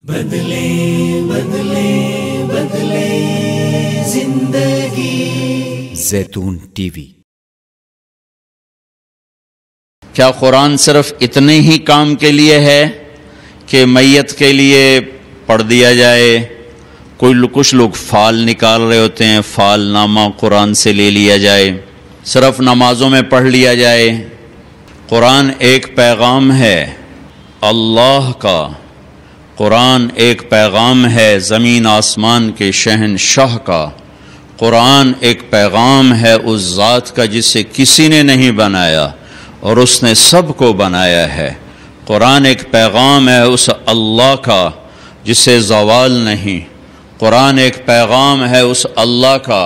بدلے بدلے بدلے زندگی زیتون ٹی وی۔ کیا قرآن صرف اتنے ہی کام کے لیے ہے کہ میت کے لیے پڑھ دیا جائے؟ کچھ لوگ فال نکال رہے ہوتے ہیں، فال نامہ قرآن سے لے لیا جائے، صرف نمازوں میں پڑھ لیا جائے۔ قرآن ایک پیغام ہے اللہ کا، قرآن ایک پیغام ہے زمین آسمان کے شہنشاہ کا، قرآن ایک پیغام ہے اس ذات کا جسے کسی نے نہیں بنایا اور اس نے سب کو بنایا ہے۔ قرآن ایک پیغام ہے اس اللہ کا جسے زوال نہیں، قرآن ایک پیغام ہے اس اللہ کا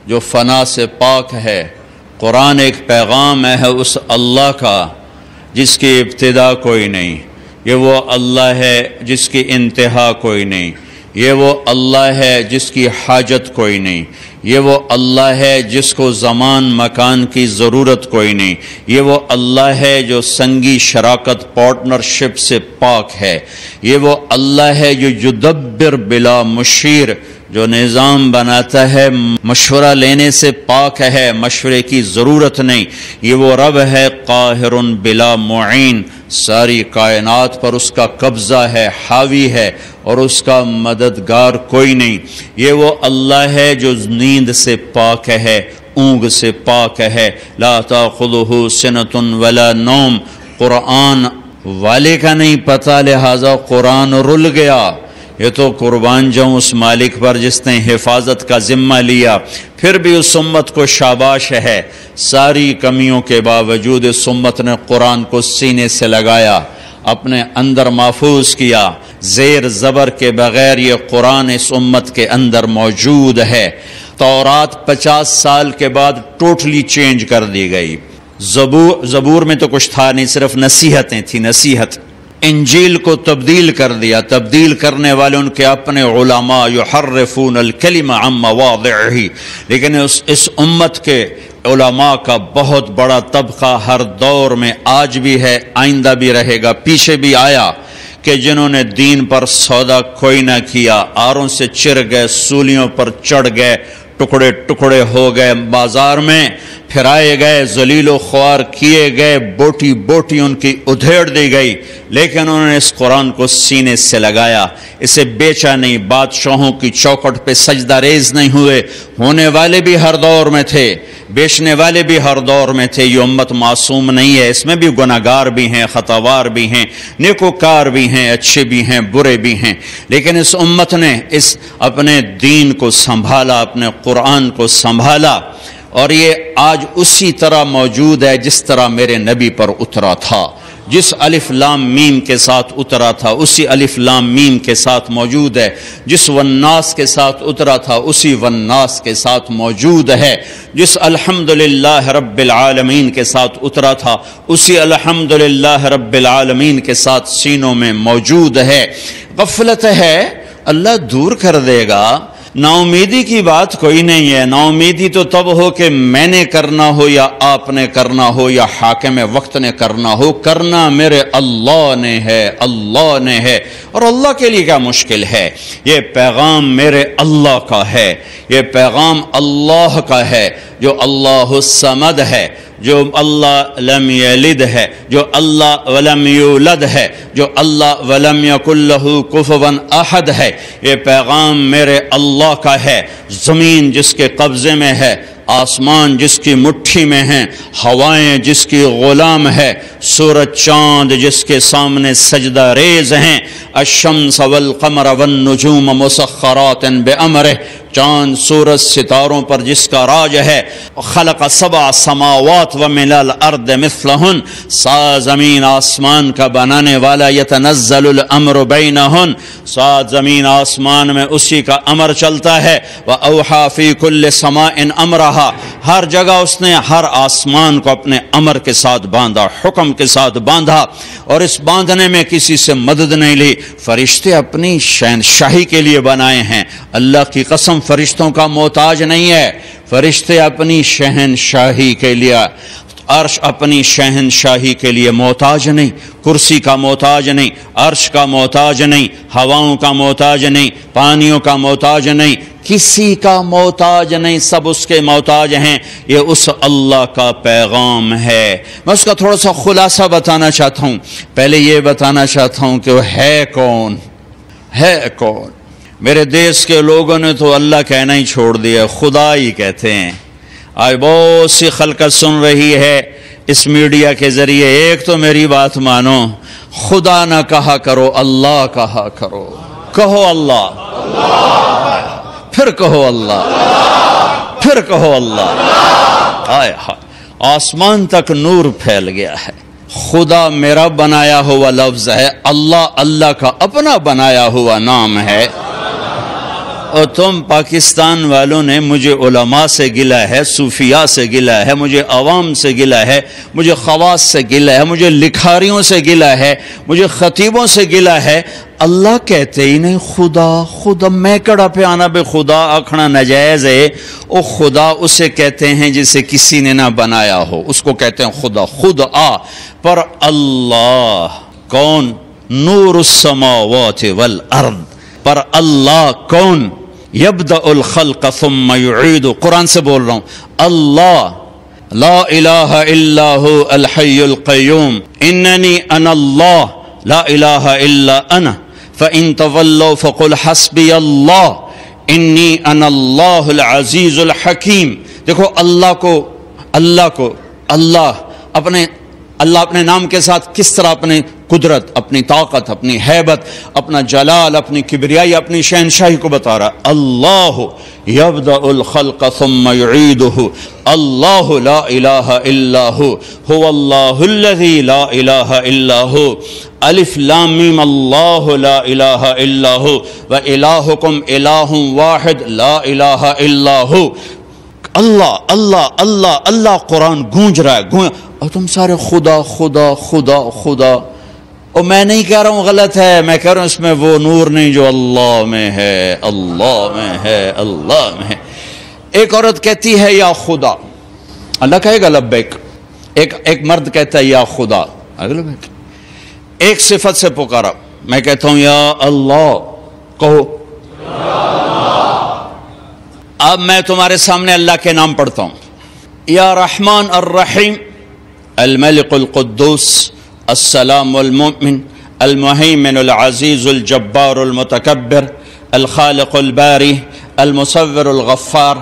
جو فنا سے پاک ہے، قرآن ایک پیغام ہے اس اللہ کا جس کی ابتدا کوئی نہیں، یہ وہ اللہ ہے جس کی انتہا کوئی نہیں، یہ وہ اللہ ہے جس کی حاجت کوئی نہیں، یہ وہ اللہ ہے جس کو زمان مکان کی ضرورت کوئی نہیں، یہ وہ اللہ ہے جو سنگی شراکت پارٹنرشپ سے پاک ہے، یہ وہ اللہ ہے جو یدبر بلا مشیر، جو نظام بناتا ہے مشورہ لینے سے پاک ہے، مشورے کی ضرورت نہیں، یہ وہ رب ہے قاہر بلا معین، ساری کائنات پر اس کا قبضہ ہے، حاوی ہے اور اس کا مددگار کوئی نہیں، یہ وہ اللہ ہے جو نیند سے پاک ہے، اونگ سے پاک ہے، لا تاخذہ سنۃ ولا نوم، قرآن والے کا نہیں پتہ لہذا قرآن رل گیا۔ یہ تو قربان جاؤں اس مالک پر جس نے حفاظت کا ذمہ لیا، پھر بھی اس امت کو شاباش ہے، ساری کمیوں کے باوجود اس امت نے قرآن کو سینے سے لگایا، اپنے اندر محفوظ کیا، زیر زبر کے بغیر یہ قرآن اس امت کے اندر موجود ہے۔ تورات 50 سال کے بعد ٹوٹلی چینج کر دی گئی، زبور میں تو کچھ تھا نہیں، صرف نصیحتیں تھیں، نصیحت۔ انجیل کو تبدیل کر دیا، تبدیل کرنے والے ان کے اپنے علماء یحرفون الکلم عن مواضعہ، لیکن اس امت کے علماء کا بہت بڑا طبقہ ہر دور میں آج بھی ہے، آئندہ بھی رہے گا، پیچھے بھی آیا، کہ جنہوں نے دین پر سودا کوئی نہ کیا، آروں سے چر گئے، سولیوں پر چڑھ گئے، ٹکڑے ٹکڑے ہو گئے، بازار میں پھرائے گئے، ذلیل و خوار کیے گئے، بوٹی بوٹی ان کی ادھیڑ دی گئی، لیکن انہوں نے اس قرآن کو سینے سے لگایا، اسے بیچا نہیں، بادشاہوں کی چوکھٹ پہ سجدہ ریز نہیں ہوئے، ہونے والے بھی ہر دور میں تھے، بیچنے والے بھی ہر دور میں تھے۔ یہ امت معصوم نہیں ہے، اس میں بھی گناہگار بھی ہیں، خطاوار بھی ہیں، نیکوکار بھی ہیں، اچھے بھی ہیں، برے بھی ہیں، لیکن اس امت نے اس اپنے دین کو سنبھالا، اپنے قرآن کو سنبھالا، اور یہ آج اسی طرح موجود ہے جس طرح میرے نبی پر اترا تھا، جس الف لام میم کے ساتھ اترا تھا اسی الف لام میم کے ساتھ موجود ہے، جس والناس کے ساتھ اترا تھا اسی والناس کے ساتھ موجود ہے، جس الحمدللہ رب العالمین کے ساتھ اترا تھا اسی الحمدللہ رب العالمین کے ساتھ سینوں میں موجود ہے۔ غفلت ہے اللہ دور کر دے گا، نا امیدی کی بات کوئی نہیں ہے، نا امیدی تو تب ہو کہ میں نے کرنا ہو یا آپ نے کرنا ہو یا حاکم وقت نے کرنا ہو، کرنا میرے اللہ نے ہے، اللہ نے ہے، اور اللہ کے لیے کیا مشکل ہے؟ یہ پیغام میرے اللہ کا ہے، یہ پیغام اللہ کا ہے جو اللہ الصمد ہے، جو اللہ لم یلد ہے، جو اللہ ولم یولد ہے، جو اللہ ولم یکن لہ کفوا احد ہے، یہ پیغام میرے اللہ کا ہے۔ زمین جس کے قبضے میں ہے، آسمان جس کی مٹھی میں ہیں، ہوائیں جس کی غلام ہے، سورج چاند جس کے سامنے سجدہ ریز ہیں، الشمس والقمر والنجوم مسخرات بامرہ، چاند سورج ستاروں پر جس کا راج ہے، خلق سبع سماوات ومن الارض مثلہن، سات زمین آسمان کا بنانے والا، یتنزل الامر بینہن، سات زمین آسمان میں اسی کا امر چلتا ہے، وأوحى فی کل سماء امرہا، ہر جگہ اس نے ہر آسمان کو اپنے امر کے ساتھ باندھا، حکم کے ساتھ باندھا، اور اس باندھنے میں کسی سے مدد نہیں لی۔ فرشتے اپنی شہنشاہی کے لیے بنائے ہیں، اللہ کی قسم فرشتوں کا محتاج نہیں ہے، فرشتے اپنی شہنشاہی کے لیے عرش اپنی شہنشاہی کے لیے محتاج نہیں، کرسی کا محتاج نہیں، عرش کا محتاج نہیں، ہواؤں کا محتاج نہیں، پانیوں کا محتاج نہیں، کسی کا محتاج نہیں، سب اس کے محتاج ہیں۔ یہ اس اللہ کا پیغام ہے۔ میں اس کا تھوڑا سا خلاصہ بتانا چاہتا ہوں۔ پہلے یہ بتانا چاہتا ہوں کہ وہ ہے کون، ہے کون۔ میرے دیش کے لوگوں نے تو اللہ کہنا ہی چھوڑ دیا، خدا ہی کہتے ہیں۔ آج بہت سی خلقت سن رہی ہے اس میڈیا کے ذریعے، ایک تو میری بات مانو، خدا نہ کہا کرو، اللہ کہا کرو۔ کہو اللہ، پھر کہو اللہ، پھر کہو اللہ۔ آئے ہائے، آسمان تک نور پھیل گیا ہے۔ خدا میرا بنایا ہوا لفظ ہے، اللہ اللہ کا اپنا بنایا ہوا نام ہے۔ اور تم پاکستان والوں نے مجھے علماء سے گلا ہے، صوفیاء سے گلا ہے، مجھے عوام سے گلا ہے، مجھے خواص سے گلا ہے، مجھے لکھاریوں سے گلا ہے، مجھے خطیبوں سے گلا ہے۔ اللہ کہتے ہی نہیں خدا، خدا میں کڑا پہ آنا بے خدا آکھنا نجائز ہے۔ او خدا اسے کہتے ہیں جسے کسی نے نہ بنایا ہو، اس کو کہتے ہیں خدا۔ خدا پر اللہ کون؟ نور السماوات والارض پر اللہ کون؟ یبدأ الخلق ثم یعید، قرآن سے بول رہا ہوں۔ اللہ لا الہ الا هو الحی القیوم اننی انا اللہ لا الہ الا انا فإن تولوا فقل حسبی اللہ انی انا اللہ العزیز الحکیم۔ دیکھو اللہ کو اللہ اپنے نام کے ساتھ کس طرح اپنی قدرت، اپنی طاقت، اپنی ہیبت، اپنا جلال، اپنی کبریائی، اپنی شہنشاہی کو بتا رہا۔ اللہ یبدأ الخلق ثم یعیدہ، اللہ لا الہ الا هو اللہ الذی لا الہ الا هو، الف لام میم، اللہ لا الہ الا هو وإلہکم الہ واحد لا الہ الا هو۔ اللہ اللہ اللہ اللہ قرآن گونج رہا ہے، اور تم سارے خدا خدا خدا خدا۔ اور میں نہیں کہہ رہا ہوں غلط ہے، میں کہہ رہا ہوں اس میں وہ نور نہیں جو اللہ میں ہے، اللہ میں ہے، اللہ میں ہے۔ ایک عورت کہتی ہے یا خدا، اللہ کہے گا لبیک۔ ایک مرد کہتا ہے یا خدا، لبیک۔ ایک صفت سے پکارا، میں کہتا ہوں یا اللہ، کہو۔ اب میں تمہارے سامنے اللہ کے نام پڑھتا ہوں۔ یا رحمان الرحیم، الملک القدوس، السلام المؤمن، المہیمن العزیز الجبار المتکبر، الخالق الباری، المصور الغفار،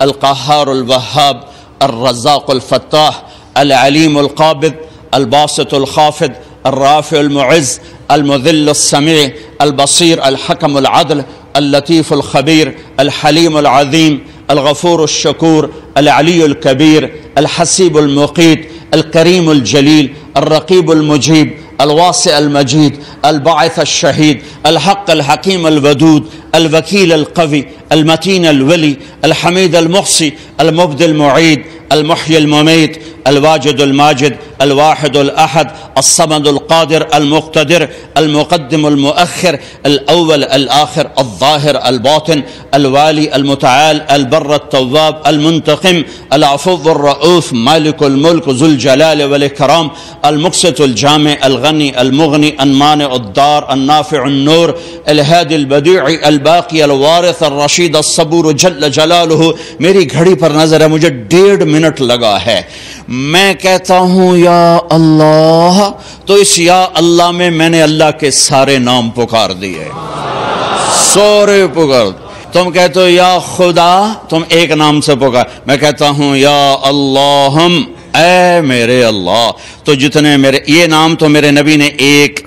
القہار الوہاب، الرزاق الفتاح، العلیم القابض، الباسط الخافض، الرافع المعز، المذل السمیع، البصیر الحکم العدل، اللطیف الخبیر، الحلیم العظیم، الغفور الشکور، العلی الکبیر، الحسیب المقیت، الکریم الجلیل، الرقیب المجیب، الواسع المجید، الباعث الشہید، الحق الحکیم الودود، الوکیل القوی، المتین الولی، الحمید المحصی، المبدی المعید، المحیی الممیت، الواجد الماجد، الواحد الأحد، الصمد القادر المقتدر، المقدم المؤخر، الأول الآخر، الظاهر الباطن، الوالي المتعال، البر التواب، المنتقم، العفو الرؤوف، مالك الملك، ذو الجلال والإكرام، المقسط الجامع، الغني المغني، المانع الضار، النافع النور، الهادي البديع، الباقي الوارث، الرشيد الصبور جل جلالہ۔ میری گھڑی پر نظر ہے، مجھے 1.5 منٹ لگا ہے۔ میں کہتا ہوں یا اللہ، تو اس یا اللہ میں نے اللہ کے سارے نام پکار دیے، سورے پکار۔ تم کہتے ہو یا خدا، تم ایک نام سے پکار۔ میں کہتا ہوں یا اللہم، اے میرے اللہ۔ تو جتنے میرے یہ نام تو میرے نبی نے ایک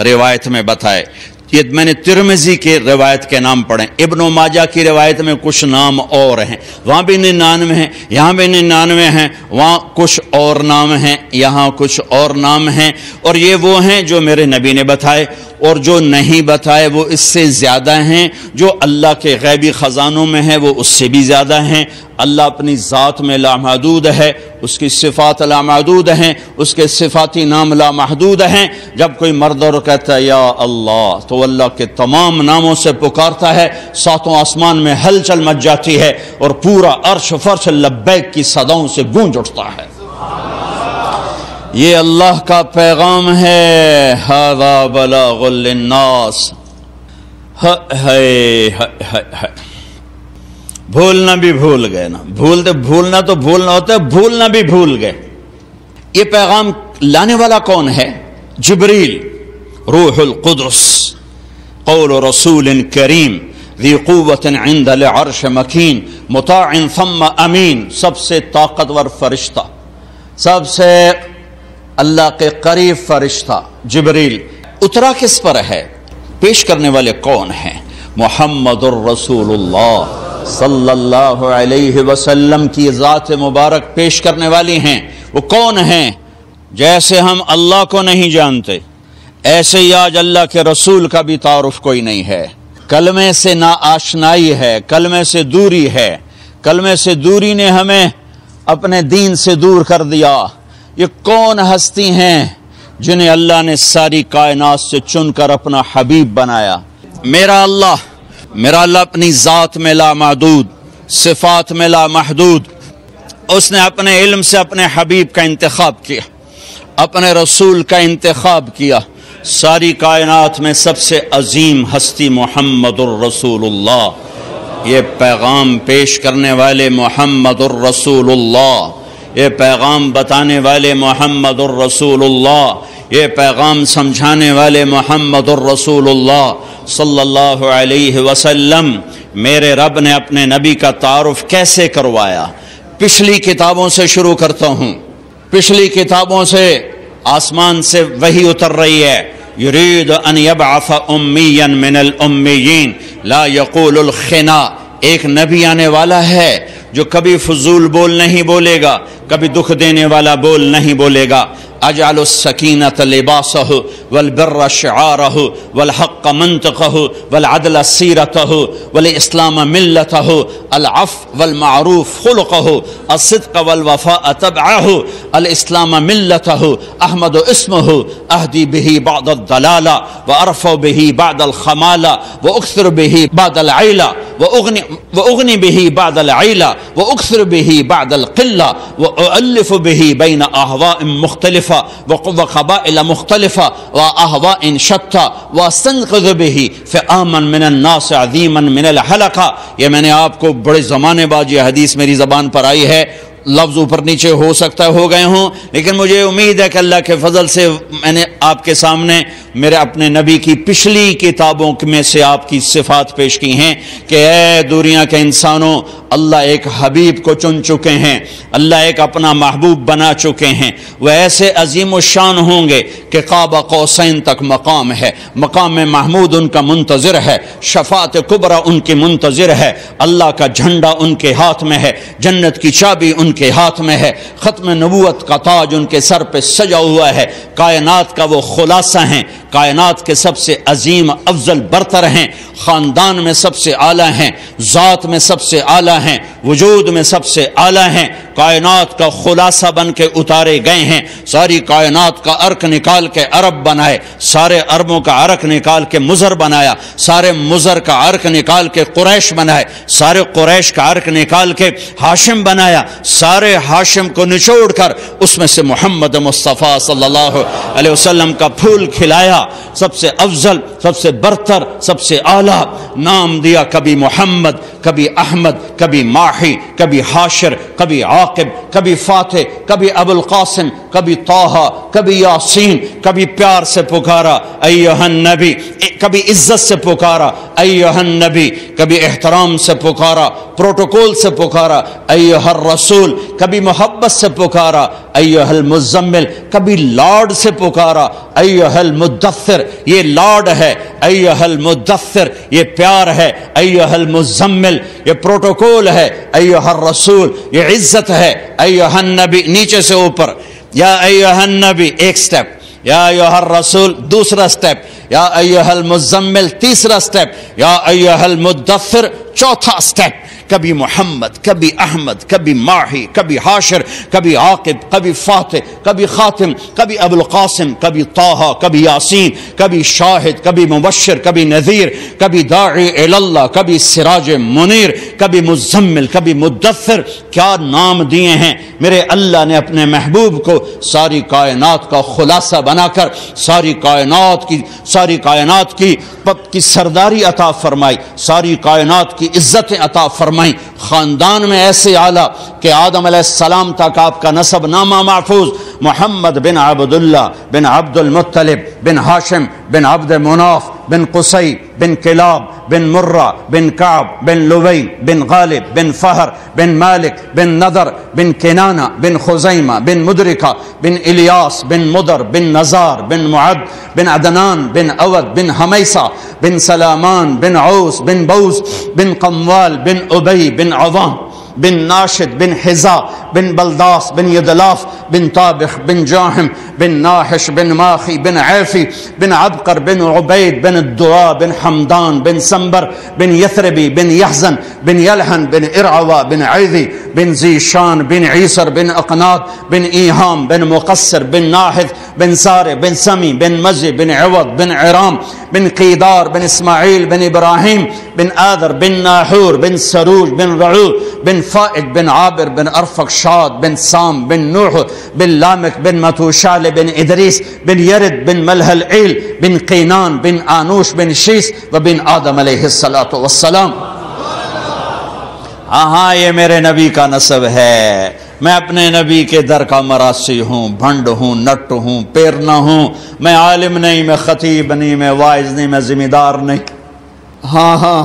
روایت میں بتائے، یہ میں نے ترمذی کے روایت کے نام پڑھیں، ابن ماجہ کی روایت میں کچھ نام اور ہیں، وہاں بھی 99 ہیں، یہاں بھی 99 ہیں، وہاں کچھ اور نام ہیں، یہاں کچھ اور نام ہیں، اور یہ وہ ہیں جو میرے نبی نے بتائے، اور جو نہیں بتائے وہ اس سے زیادہ ہیں، جو اللہ کے غیبی خزانوں میں ہیں وہ اس سے بھی زیادہ ہیں۔ اللہ اپنی ذات میں لامحدود ہے، اس کی صفات لامحدود ہیں، اس کے صفاتی نام لامحدود ہیں۔ جب کوئی مرد اور کہتا ہے یا اللہ، تو اللہ کے تمام ناموں سے پکارتا ہے، ساتوں آسمان میں ہلچل مچ جاتی ہے، اور پورا عرش فرش لبیک کی صداؤں سے گونج اٹھتا ہے۔ یہ اللہ کا پیغام ہے، ھذا بلاغ للناس۔ بھولنا بھی بھول گئے نا، بھولنا تو بھولنا ہوتا ہے، بھولنا بھی بھول گئے۔ یہ پیغام لانے والا کون ہے؟ جبریل، روح القدس، قول رسول کریم ذی قوت عند العرش مکین مطاع ثم امین، سب سے طاقتور فرشتہ، سب سے اللہ کے قریب فرشتہ جبریل۔ اترا کس پر ہے؟ پیش کرنے والے کون ہیں؟ محمد الرسول اللہ صلی اللہ علیہ وسلم کی ذات مبارک پیش کرنے والی ہیں۔ وہ کون ہیں؟ جیسے ہم اللہ کو نہیں جانتے، ایسے ہی آج اللہ کے رسول کا بھی تعارف کوئی نہیں ہے۔ کلمے سے نا آشنائی ہے، کلمے سے دوری ہے، کلمے سے دوری نے ہمیں اپنے دین سے دور کر دیا۔ یہ کون ہستی ہیں جنہیں اللہ نے ساری کائنات سے چن کر اپنا حبیب بنایا؟ میرا اللہ اپنی ذات میں لا محدود، صفات میں لا محدود، اس نے اپنے علم سے اپنے حبیب کا انتخاب کیا، اپنے رسول کا انتخاب کیا۔ ساری کائنات میں سب سے عظیم ہستی محمد الرسول اللہ، یہ پیغام پیش کرنے والے محمد الرسول اللہ، یہ پیغام بتانے والے محمد الرسول اللہ، یہ پیغام سمجھانے والے محمد الرسول اللہ صلی اللہ علیہ وسلم۔ میرے رب نے اپنے نبی کا تعارف کیسے کروایا؟ پچھلی کتابوں سے شروع کرتا ہوں۔ پچھلی کتابوں سے آسمان سے وحی اتر رہی ہے، یرید ان یبعث امیا من الامیین لا یقول الخنا، ایک نبی آنے والا ہے جو کبھی فضول بول نہیں بولے گا، کبھی دکھ دینے والا بول نہیں بولے گا۔ اجعل السکینۃ لباسہ والبر شعارہ والحق منطقہ والعدل سیرتہ والاسلام ملتہ العفو والمعروف خلقہ الصدق والوفاء تبعہ الاسلام ملتہ احمد اسمہ اہدی بہ بعد الضلالہ وارفع بہ بعد الخمالہ واکثر بہ بعد العیلہ واغنی بہ بعد العیلہ واکثر بہ بعد القلہ وأؤلف بہ بین اہواء مختلفہ وقبائل مختلفة وأهواء شتى واستنقذ به فئاما من الناس عظيما من الحلقة۔ یہ میں نے آپ کو بڑے زمانے بعد یہ حدیث میری زبان پر آئی ہے، لفظ اوپر نیچے ہو سکتا ہو گئے ہوں، لیکن مجھے امید ہے کہ اللہ کے فضل سے میں نے آپ کے سامنے میرے اپنے نبی کی پچھلی کتابوں میں سے آپ کی صفات پیش کی ہیں کہ اے دنیا کے انسانوں، اللہ ایک حبیب کو چن چکے ہیں، اللہ ایک اپنا محبوب بنا چکے ہیں، وہ ایسے عظیم الشان ہوں گے کہ قاب قوسین تک مقام ہے، مقام محمود ان کا منتظر ہے، شفاعت کبریٰ ان کی منتظر ہے، اللہ کا جھنڈا ان کے ہاتھ میں ہے، جنت کی چابی ان کے ہاتھ میں ہے، ختم نبوت کا تاج ان کے سر پہ سجا ہوا ہے، کائنات کا وہ خلاصہ ہیں، کائنات کے سب سے عظیم افضل برتر ہیں، خاندان میں سب سے اعلیٰ ہیں، ذات میں سب سے اعلیٰ ہیں، وجود میں سب سے اعلیٰ ہیں، کائنات کا خلاصہ بن کے اتارے گئے ہیں، ساری کائنات کا عرق نکال کے عرب بنائے، سارے عربوں کا عرق نکال کے مضر بنایا، سارے مضر کا عرق نکال کے قریش بنائے، سارے قریش کا عرق نکال کے ہاشم بنایا، سارے ہاشم کو نچوڑ کر اس میں سے محمد مصطفیٰ صلی اللہ علیہ وسلم کا پھول کھلایا، سب سے افضل، سب سے برتر، سب سے اعلیٰ نام دیا، کبھی محمد، کبھی احمد، کبھی ماحی، کبھی حاشر، کبھی عاقب، کبھی فاتح، کبھی ابو القاسم، کبھی طٰہٰ، کبھی یاسین، کبھی پیار سے پکارا ایھا النبی، کبھی عزت سے پکارا ایھا النبی، کبھی احترام سے پکارا، پروٹوکول سے پکارا ایھا الرسول، کبھی محبت سے پکارا ایھا المزمل، کبھی لاڈ سے پکارا ایھا المدثر، یہ لاڈ ہے ایھا المدثر، یہ پیار ہے ایھا المزمل، یہ پروٹوکول ہے ایھا الرسول، یہ عزت ہے ایھا النبی، نیچے سے اوپر یا ایھا النبی ایک سٹیپ، یا ایھا الرسول دوسرا سٹیپ، یا ایھا المزمل تیسرا سٹیپ، یا ایھا المدثر چوتھا سٹیپ۔ کبھی محمد، کبھی احمد، کبھی ماہی، کبھی حاشر، کبھی عاقب، کبھی فاتح، کبھی خاتم، کبھی ابو القاسم، کبھی طٰہٰ، کبھی یاسین، کبھی شاہد، کبھی مبشر، کبھی نذیر، کبھی داعی الی اللہ، کبھی سراج منیر، کبھی مزمل، کبھی مدثر. کیا نام دیے ہیں میرے اللہ نے اپنے محبوب کو. ساری کائنات کا خلاصہ بنا کر ساری کائنات کی سرداری عطا فرمائی، ساری کائنات کی عزتیں عطا فرمائی. خاندان میں ایسے اعلیٰ کہ آدم علیہ السلام تک آپ کا نسب نامہ محفوظ. محمد بن عبداللہ بن عبد المطلب بن ہاشم بن عبد مناف بن قصی بن کلاب بن مرہ بن کعب بن لوی بن غالب بن فہر بن مالک بن نضر بن کنانہ بن خزیمہ بن مدرکہ بن الیاس بن مدر بن نزار بن معد بن عدنان بن اود بن حمیسہ بن سلامان بن عوس بن بوس بن قموال بن ابی بن عظام بن ناشد بن حزا بن بلداس بن یدلاف بن طابخ بن جاہم بن ناحش بن ماخی بن عیفی بن عبقر بن عبید بن الدعاء بن حمدان بن سنبر بن یثربی بن یحزن بن یلحن بن ارعوا بن عیذی بن زیشان بن عیسر بن اقناط بن ایہام بن مقصر بن ناحث بن سارے بن سمی بن مزی بن عوض بن عرام بن قیدار بن اسماعیل بن ابراہیم بن آذر بن ناحور بن سروج بن رعو بن فائد بن عابر بن ارفق شاد بن سام بن نوح بن لامک بن متوشال بن ادریس بن یرد بن ملہل عیل بن قینان بن آنوش بن شیس و بن آدم علیہ السلام. ہاں یہ میرے نبی کا نسب ہے. میں اپنے نبی کے در کا مراسی ہوں، بھنڈ ہوں، نٹ ہوں، پیرنا ہوں. میں عالم نہیں، میں خطیب نہیں، میں واعظ نہیں، میں ذمہ دار نہیں. ہاں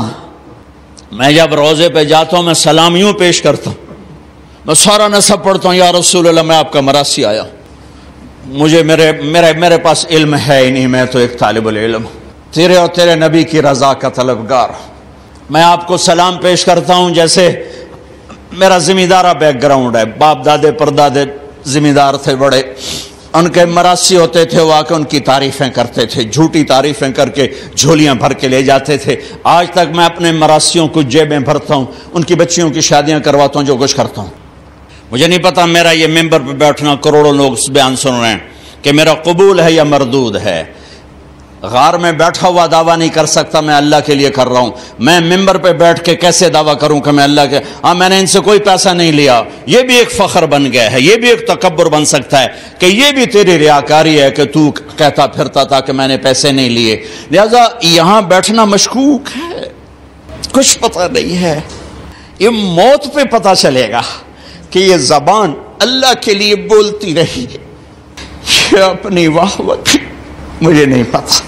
میں جب روزے پہ جاتا ہوں میں سلام یوں پیش کرتا ہوں، میں سارا نسب پڑھتا ہوں. یا رسول اللہ میں آپ کا مراسی آیا ہوں. مجھے میرے پاس علم ہے ہی نہیں، میں تو ایک طالب العلم ہوں. تیرے اور تیرے نبی کی رضا کا طلبگار ہوں. میں آپ کو سلام پیش کرتا ہوں جیسے میرا ذمہ دارہ بیک گراؤنڈ ہے. باپ دادے پردادے ذمہ دار تھے بڑے، ان کے مراسی ہوتے تھے، وہ آ کے ان کی تعریفیں کرتے تھے، جھوٹی تعریفیں کر کے جھولیاں بھر کے لے جاتے تھے. آج تک میں اپنے مراسیوں کو جیبیں بھرتا ہوں، ان کی بچیوں کی شادیاں کرواتا ہوں، جو کچھ کرتا ہوں. مجھے نہیں پتا میرا یہ ممبر پہ بیٹھنا کروڑوں لوگ بیان سن رہے ہیں کہ میرا قبول ہے یا مردود ہے. غار میں بیٹھا ہوا دعویٰ نہیں کر سکتا میں اللہ کے لیے کر رہا ہوں. میں ممبر پہ بیٹھ کے کیسے دعویٰ کروں کہ میں اللہ کے میں نے ان سے کوئی پیسہ نہیں لیا. یہ بھی ایک فخر بن گیا ہے، یہ بھی ایک تکبر بن سکتا ہے کہ یہ بھی تیری ریاکاری ہے کہ تو کہتا پھرتا تھا کہ میں نے پیسے نہیں لیے. لہذا یہاں بیٹھنا مشکوک ہے، کچھ پتہ نہیں ہے. یہ موت پہ پتہ چلے گا کہ یہ زبان اللہ کے لیے بولتی رہی ہے. یہ اپنی واہ مجھے نہیں پتا.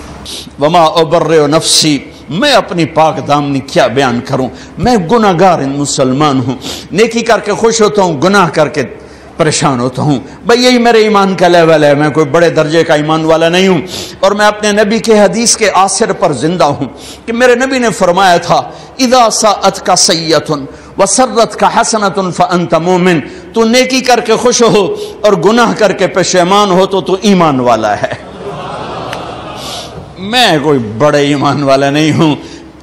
وما ابرئ نفسی، میں اپنی پاک دامنی کیا بیان کروں. میں گناہ گار مسلمان ہوں، نیکی کر کے خوش ہوتا ہوں، گناہ کر کے پریشان ہوتا ہوں. بھئی یہی میرے ایمان کا لیول ہے. میں کوئی بڑے درجے کا ایمان والا نہیں ہوں، اور میں اپنے نبی کے حدیث کے آثر پر زندہ ہوں کہ میرے نبی نے فرمایا تھا اذا ساءتک سیئۃ وسرتک حسنۃ فانت مومن. تو نیکی کر کے خوش ہو اور گناہ کر کے پشیمان ہو تو ایمان والا ہے. میں کوئی بڑے ایمان والا نہیں ہوں،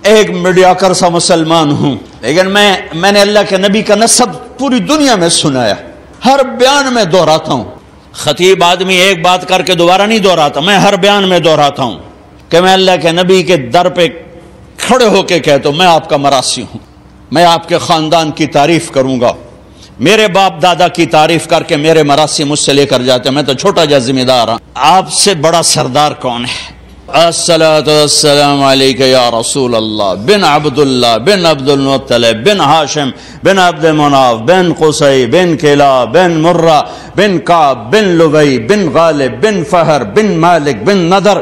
ایک میڈیاکر سا مسلمان ہوں، لیکن میں نے اللہ کے نبی کا نسب پوری دنیا میں سنایا، ہر بیان میں دہراتا ہوں. خطیب آدمی ایک بات کر کے دوبارہ نہیں دہراتا، میں ہر بیان میں دہراتا ہوں کہ میں اللہ کے نبی کے در پہ کھڑے ہو کے کہتا ہوں میں آپ کا مراسی ہوں. میں آپ کے خاندان کی تعریف کروں گا. میرے باپ دادا کی تعریف کر کے میرے مراسی مجھ سے لے کر جاتے ہیں. میں تو چھوٹا جا ذمہ دار ہوں. آپ سے بڑا سردار کون ہے؟ الصلاۃ والسلام علیک یا رسول اللہ بن عبداللہ بن عبد المطلب بن ہاشم بن عبد مناف بن قصی بن کلاب بن مرہ بن کعب بن لوی بن غالب بن فہر بن مالک بن نضر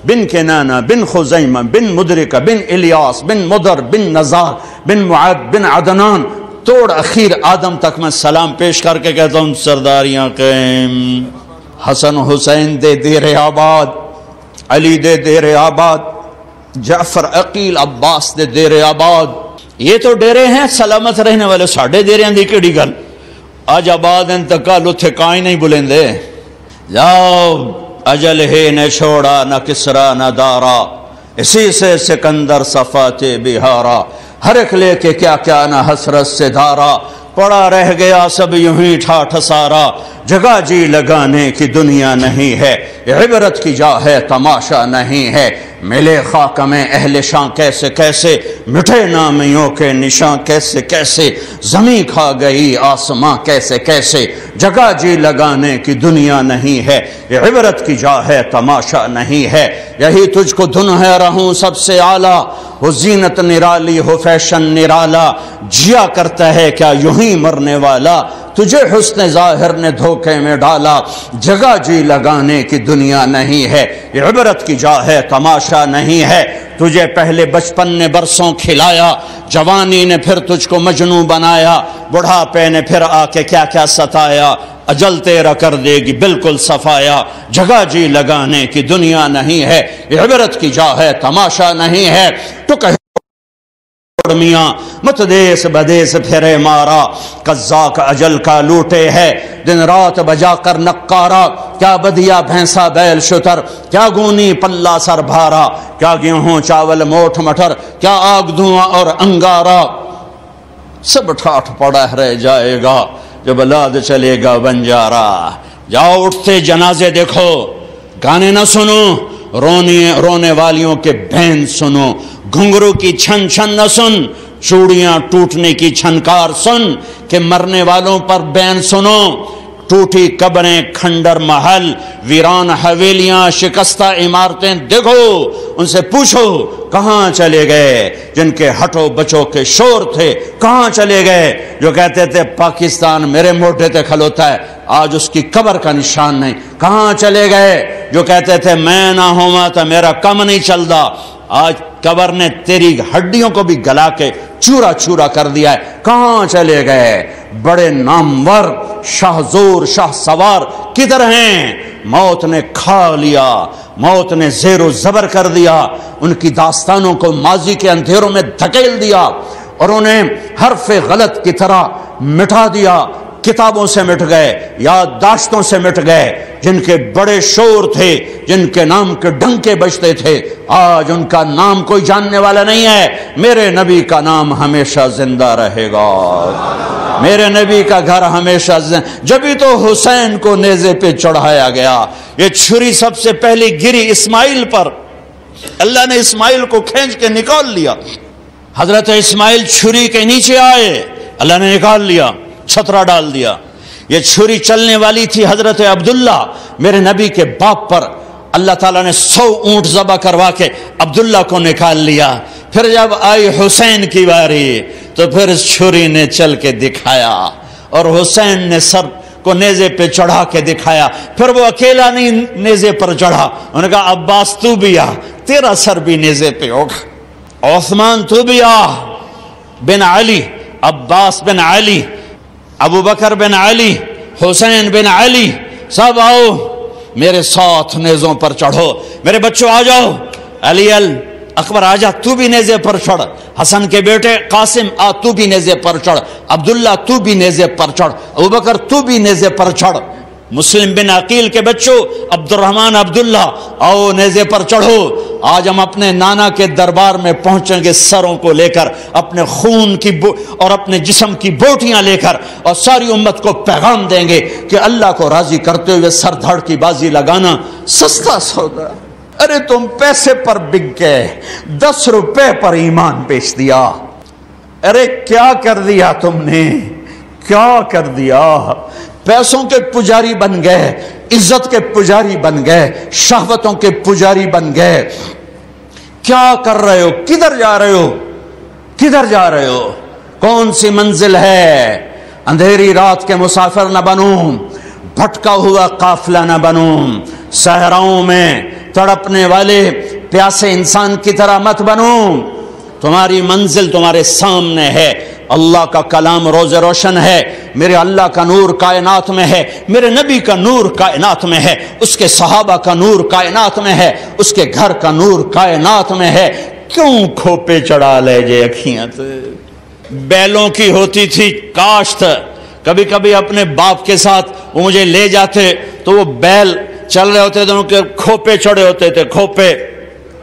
بن کنانہ بن خزیمہ بن مدرکہ بن الیاس بن مدر بن نزار بن معد بن عدنان. توڑ اخیر آدم تک میں سلام پیش کر کے کہتا ہوں سرداریاں قائم. حسن حسین دے دیر آباد، علی دے دیر آباد، جعفر عقیل عباس دے دیر آباد. یہ تو ڈیرے ہیں سلامت رہنے والے. ساڑھے ڈیریاں دی کیڑی گل؟ اج آباد انتقال اتھے کائیں نہیں بلیں دے. جاؤ اجل ہے نہ چھوڑا نہ کسرا نہ دارا، اسی سے سکندر صفات بہارا. ہر ایک لے کے کیا کیا نہ حسرت سے دھارا، پڑا رہ گیا سب یوں ہی ٹھاٹھ سارا، جگہ جی لگانے کی دنیا نہیں ہے، عبرت کی جا ہے تماشا نہیں ہے، ملے خاک میں اہل شاں کیسے کیسے، مٹھے نامیوں کے نشاں کیسے کیسے، زمین کھا گئی آسماں کیسے کیسے، جگہ جی لگانے کی دنیا نہیں ہے، عبرت کی جا ہے تماشا نہیں ہے، یہی تجھ کو دھن ہے رہوں سب سے اعلیٰ، ہو زینت نرالی ہو فیشن نرالا، جیا کرتا ہے کیا یوں ہی مرنے والا، تجھے حسن ظاہر نے دھوکے میں ڈالا، جگہ جی لگانے کی دنیا نہیں ہے، عبرت کی جا ہے تماشا نہیں ہے، تجھے پہلے بچپن نے برسوں کھلایا، جوانی نے پھر تجھ کو مجنوں بنایا، بڑھاپے نے پھر آ کے کیا کیا ستایا، اجل تیرا کر دے گی بالکل صفایا، جگہ جی لگانے کی دنیا نہیں ہے، عبرت کی جا ہے تماشا نہیں ہے، تو کہے میاں مت دیس بدیس پھرے مارا، قزاق اجل کا لوٹے ہے دن رات بجا کر نقارا، کیا بدیا بھینسا بیل شتر، کیا گونی پلہ سر بھارا، کیا گیہوں چاول موٹھ مٹر، کیا آگ دھواں اور انگارا، سب ٹھاٹھ پڑا رہ جائے گا جب لاد چلے گا بنجارا، جاؤ اٹھتے جنازے دیکھو، گانے نہ سنو، رونے والیوں کے بین سنو، گھنگرو کی چھن چھن نہ سن، چوڑیاں ٹوٹنے کی چھنکار سن، کہ مرنے والوں پر بین سنو، ٹوٹی قبریں کھنڈر محل، ویران حویلیاں شکستہ عمارتیں دیکھو، ان سے پوچھو کہاں چلے گئے جن کے ہٹو بچوں کے شور تھے، کہاں چلے گئے جو کہتے تھے پاکستان میرے موڈے تے کھلوتا ہے، آج اس کی قبر کا نشان نہیں، کہاں چلے گئے جو کہتے تھے میں نہ ہوا تو میرا کم نہیں چلتا، آج قبر نے تیری ہڈیوں کو بھی گلا کے چورا چورا کر دیا ہے، کہاں چلے گئے بڑے نامور شاہ زور شاہ سوار کدھر ہیں، موت نے کھا لیا، موت نے زیر و زبر کر دیا، ان کی داستانوں کو ماضی کے اندھیروں میں دھکیل دیا اور انہیں حرف غلط کی طرح مٹا دیا، کتابوں سے مٹ گئے، یادداشتوں سے مٹ گئے، جن کے بڑے شور تھے، جن کے نام کے ڈنکے بجتے تھے، آج ان کا نام کوئی جاننے والا نہیں ہے، میرے نبی کا نام ہمیشہ زندہ رہے گا، میرے نبی کا گھر ہمیشہ جبھی تو حسین کو نیزے پہ چڑھایا گیا، یہ چھری سب سے پہلی گری اسماعیل پر، اللہ نے اسماعیل کو کھینچ کے نکال لیا، حضرت اسماعیل چھری کے نیچے آئے، اللہ نے نکال لیا، چھترا ڈال دیا، یہ چھری چلنے والی تھی حضرت عبداللہ میرے نبی کے باپ پر، اللہ تعالیٰ نے 100 اونٹ ذبح کروا کے عبداللہ کو نکال لیا، پھر جب آئی حسین کی باری تو پھر اس چھری نے چل کے دکھایا اور حسین نے سر کو نیزے پہ چڑھا کے دکھایا، پھر وہ اکیلا نہیں نیزے پر چڑھا، انہوں نے کہا عباس تو بھی آ، تیرا سر بھی نیزے پہ ہوگا، عثمان تو بھی آ، بن علی، عباس بن علی، ابو بکر بن علی، حسین بن علی، سب آؤ میرے ساتھ نیزوں پر چڑھو، میرے بچوں آ جاؤ، علی اکبر آجا تو بھی نیزے پر چڑھ، حسن کے بیٹے قاسم آ تو بھی نیزے پر چڑھ، عبداللہ تو بھی نیزے پر چڑھ، ابو بکر تو بھی نیزے پر چڑھ، مسلم بن عقیل کے بچوں عبد الرحمن عبداللہ آؤ نیزے پر چڑھو، آج ہم اپنے نانا کے دربار میں پہنچیں گے سروں کو لے کر، اپنے خون کی اور اپنے جسم کی بوٹیاں لے کر، اور ساری امت کو پیغام دیں گے کہ اللہ کو راضی کرتے ہوئے سر دھڑ کی بازی لگانا سستا سودا، ارے تم پیسے پر بک گئے، 10 روپے پر ایمان بیچ دیا، ارے کیا کر دیا تم نے، کیا کر دیا، پیسوں کے پجاری بن گئے، عزت کے پجاری بن گئے، شہوتوں کے پجاری بن گئے، کیا کر رہے ہو، کدھر جا رہے ہو، کدھر جا رہے ہو، کون سی منزل ہے، اندھیری رات کے مسافر نہ بنوں، بھٹکا ہوا قافلہ نہ بنوں، صحراؤں میں تڑپنے والے پیاسے انسان کی طرح مت بنوں، تمہاری منزل تمہارے سامنے ہے، اللہ کا کلام روز روشن ہے، میرے اللہ کا نور کائنات میں ہے، میرے نبی کا نور کائنات میں ہے، اس کے صحابہ کا نور کائنات میں ہے، اس کے گھر کا نور کائنات میں ہے، کیوں کھوپے چڑھا لے جے اکھیاں تے، بیلوں کی ہوتی تھی کاشت، کبھی کبھی اپنے باپ کے ساتھ وہ مجھے لے جاتے تو وہ بیل چل رہے ہوتے تھے، ان کے کھوپے چڑھے ہوتے تھے، کھوپے